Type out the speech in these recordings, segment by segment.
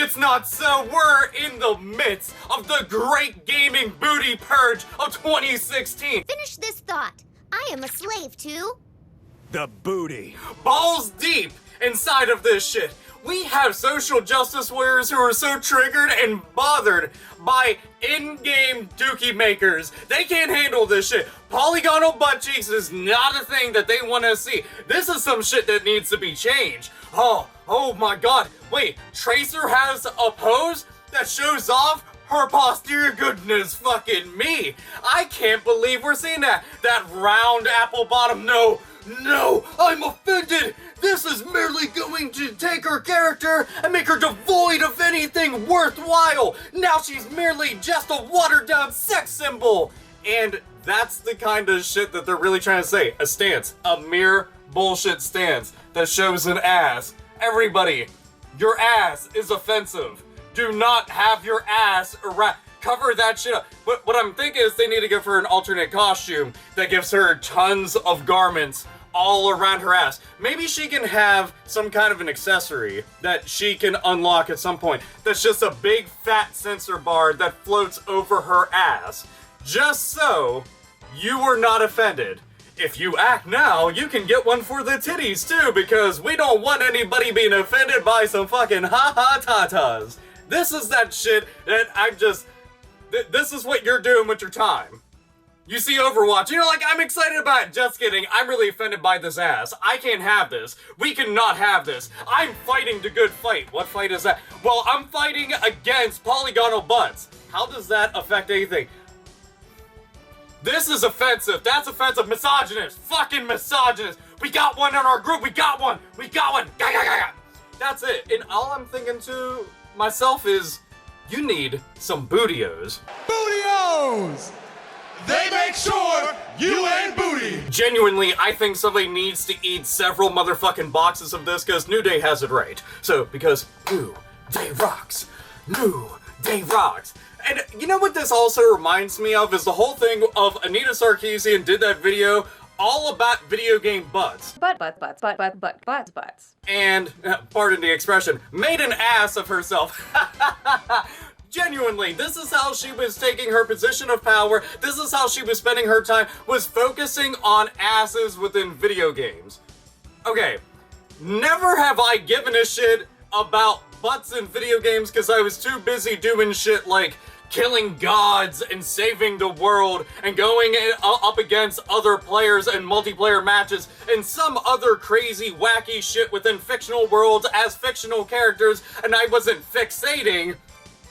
it's not so. We're in the midst of the great gaming booty purge of 2016. Finish this thought. I am a slave to... the booty. Balls deep inside of this shit. We have social justice warriors who are so triggered and bothered by in-game dookie makers. They can't handle this shit. Polygonal butt cheeks is not a thing that they want to see. This is some shit that needs to be changed. Oh my god. Wait, Tracer has a pose that shows off her posterior goodness fucking me. I can't believe we're seeing that. That round apple bottom. No, I'm offended. This is merely going to take her character and make her devoid of anything worthwhile. Now she's merely just a watered down sex symbol. And that's the kind of shit that they're really trying to say. A stance, a mere bullshit stance that shows an ass. Everybody, your ass is offensive. Do not have your ass around. Cover that shit up. But what I'm thinking is they need to give her an alternate costume that gives her tons of garments all around her ass. Maybe she can have some kind of an accessory that she can unlock at some point that's just a big fat sensor bar that floats over her ass. Just so you are not offended. If you act now, you can get one for the titties too, because we don't want anybody being offended by some fucking ha-ha-tatas. This is that shit that this is what you're doing with your time. You see Overwatch, you're like, I'm excited about it. Just kidding, I'm really offended by this ass. I can't have this. We cannot have this. I'm fighting the good fight. What fight is that? Well, I'm fighting against polygonal butts. How does that affect anything? This is offensive. That's offensive. Misogynist. Fucking misogynist. We got one in our group. We got one. That's it. And all I'm thinking to myself is, you need some bootios. Bootios! They make sure you ain't booty! Genuinely, I think somebody needs to eat several motherfucking boxes of this because New Day has it right. So, because New Day rocks. New Day rocks. And you know what this also reminds me of is the whole thing of Anita Sarkeesian did that video all about video game butts. Butts. And, pardon the expression, made an ass of herself. Genuinely, this is how she was taking her position of power. This is how she was spending her time, was focusing on asses within video games. Okay, never have I given a shit about butts in video games because I was too busy doing shit like killing gods and saving the world and going up against other players in multiplayer matches and some other crazy wacky shit within fictional worlds as fictional characters, and I wasn't fixating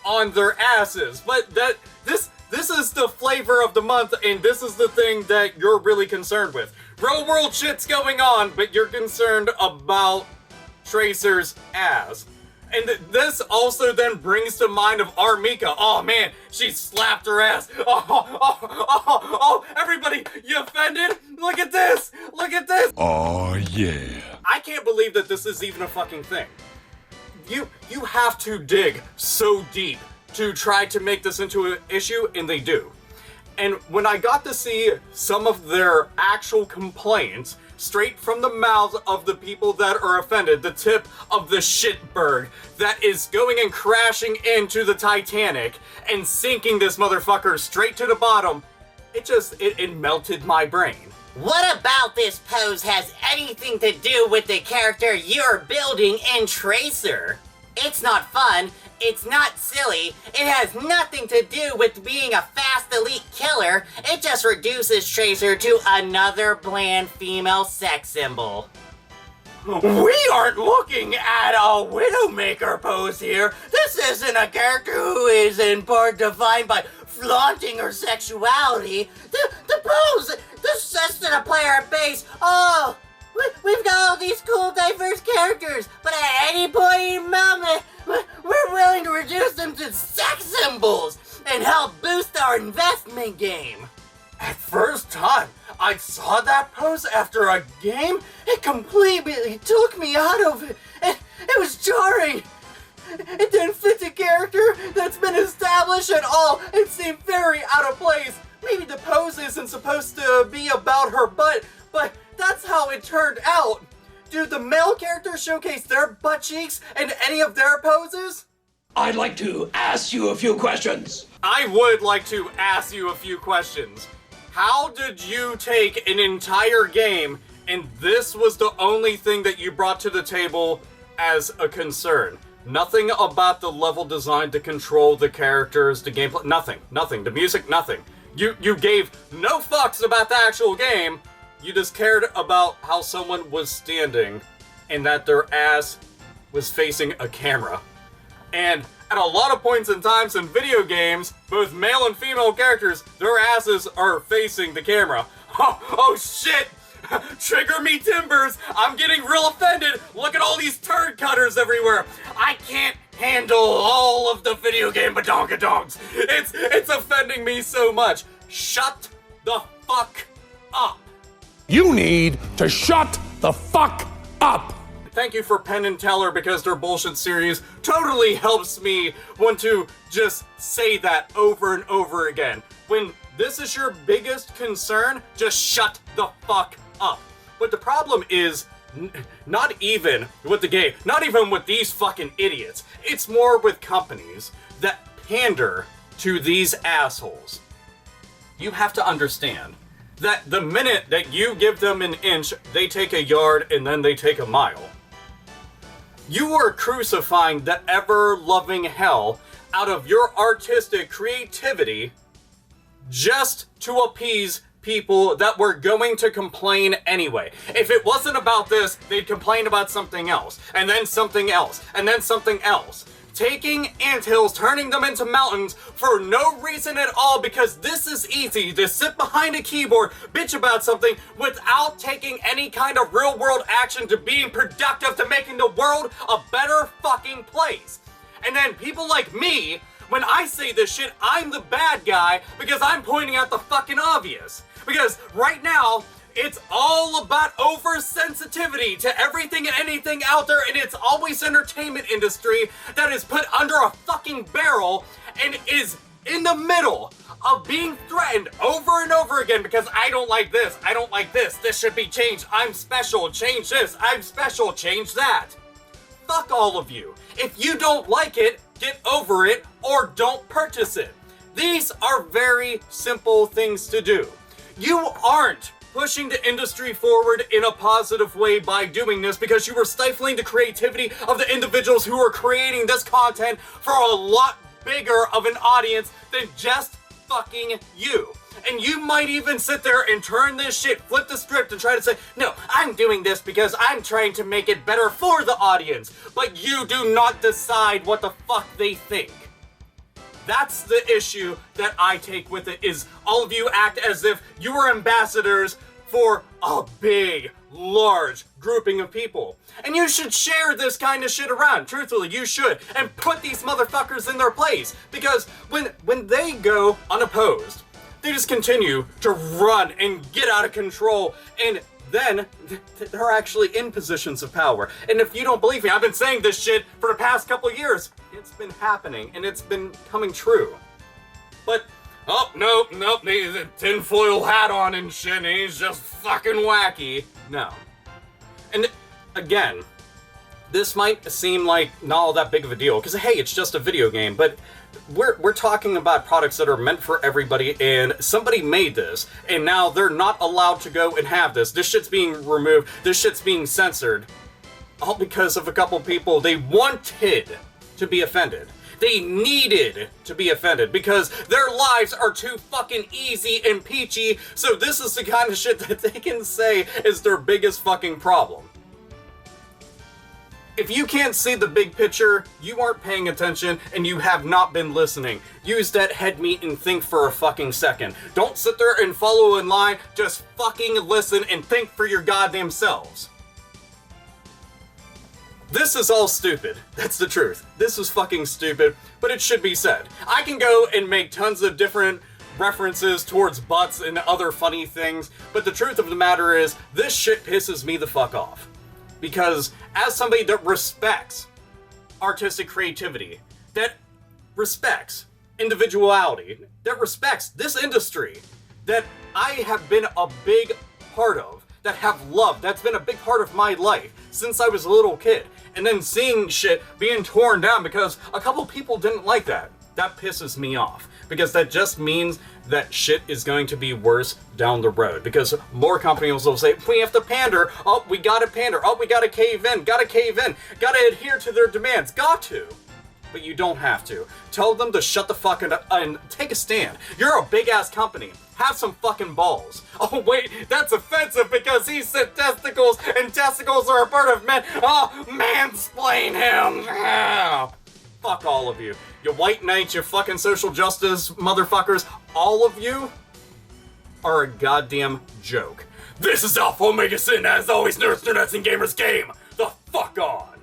on their asses. But this is the flavor of the month, and this is the thing that you're really concerned with. Real world shit's going on, but you're concerned about Tracer's ass. And this also then brings to mind of Armika. Oh man, she slapped her ass. Oh, everybody, you offended? Look at this, look at this. Oh yeah. I can't believe that this is even a fucking thing. You have to dig so deep to try to make this into an issue, and they do. And when I got to see some of their actual complaints, straight from the mouths of the people that are offended, the tip of the shitberg that is going and crashing into the Titanic and sinking this motherfucker straight to the bottom, it melted my brain. What about this pose has anything to do with the character you're building in Tracer? It's not fun, it's not silly, it has nothing to do with being a fast elite killer, it just reduces Tracer to another bland female sex symbol. We aren't looking at a Widowmaker pose here. This isn't a character who is in part defined by flaunting her sexuality. The pose, this says to the player base, oh, we've got all these cool diverse characters, but at any point in moment, we're willing to reduce them to sex symbols and help boost our investment game. At first time I saw that pose after a game, it completely took me out of it. It was jarring. It didn't fit the character that's been established at all. It seemed very out of place. Maybe the pose isn't supposed to be about her butt, but that's how it turned out. Do the male characters showcase their butt cheeks in any of their poses? I'd like to ask you a few questions. I would like to ask you a few questions. How did you take an entire game and this was the only thing that you brought to the table as a concern? Nothing about the level design, the control, the characters, the gameplay, nothing. The music, nothing. You gave no fucks about the actual game. You just cared about how someone was standing and that their ass was facing a camera. And at a lot of points in times in video games, both male and female characters, their asses are facing the camera. Oh shit! Trigger me timbers! I'm getting real offended! Look at all these turd cutters everywhere! I can't handle all of the video game badonkadonks! It's offending me so much! Shut the fuck up! You need to shut the fuck up! Thank you for Penn and Teller, because their bullshit series totally helps me want to just say that over and over again. When this is your biggest concern, just shut the fuck up. But the problem is, not even with the game, not even with these fucking idiots. It's more with companies that pander to these assholes. You have to understand that the minute that you give them an inch, they take a yard and then they take a mile. You are crucifying the ever-loving hell out of your artistic creativity just to appease people that were going to complain anyway. If it wasn't about this, they'd complain about something else, and then something else, and then something else. Taking anthills, turning them into mountains for no reason at all, because this is easy to sit behind a keyboard, bitch about something without taking any kind of real world action to being productive to making the world a better fucking place. And then people like me, when I say this shit, I'm the bad guy because I'm pointing out the fucking obvious. Because right now, it's all about oversensitivity to everything and anything out there, and it's always entertainment industry that is put under a fucking barrel and is in the middle of being threatened over and over again because I don't like this, I don't like this should be changed, I'm special, change this, I'm special, change that. Fuck all of you. If you don't like it, get over it or don't purchase it. These are very simple things to do. You aren't pushing the industry forward in a positive way by doing this because you were stifling the creativity of the individuals who are creating this content for a lot bigger of an audience than just fucking you. And you might even sit there and turn this shit, flip the script and try to say, no, I'm doing this because I'm trying to make it better for the audience. But you do not decide what the fuck they think. That's the issue that I take with it, is all of you act as if you were ambassadors for a big, large grouping of people. And you should share this kind of shit around. Truthfully, you should. And put these motherfuckers in their place. Because when they go unopposed, they just continue to run and get out of control. And then they're actually in positions of power. And if you don't believe me, I've been saying this shit for the past couple of years. It's been happening, and it's been coming true. But, oh, nope, he's a tinfoil hat on and shit, and he's just fucking wacky. No. And, again, this might seem like not all that big of a deal, because, hey, it's just a video game, but we're talking about products that are meant for everybody, and somebody made this, and now they're not allowed to go and have this. This shit's being removed, this shit's being censored, all because of a couple people. They wanted to be offended. They needed to be offended because their lives are too fucking easy and peachy, so this is the kind of shit that they can say is their biggest fucking problem. If you can't see the big picture, you aren't paying attention and you have not been listening. Use that head meat and think for a fucking second. Don't sit there and follow in line, just fucking listen and think for your goddamn selves. This is all stupid. That's the truth. This is fucking stupid, but it should be said. I can go and make tons of different references towards butts and other funny things, but the truth of the matter is, this shit pisses me the fuck off. Because as somebody that respects artistic creativity, that respects individuality, that respects this industry, that I have been a big part of, that have loved, that's been a big part of my life since I was a little kid. and then seeing shit being torn down because a couple people didn't like that. That pisses me off, because that just means that shit is going to be worse down the road, because more companies will say, we have to pander, oh, we gotta pander, oh, we gotta cave in, gotta adhere to their demands, got to. But you don't have to. Tell them to shut the fuck up and take a stand. You're a big-ass company. Have some fucking balls. Oh, wait, that's offensive because he said testicles, and testicles are a part of men. Oh, mansplain him. Ah. Fuck all of you. You white knights, you fucking social justice motherfuckers, all of you are a goddamn joke. This is AlphaOmegaSin, as always, nerds, nerdettes, and gamers game the fuck on.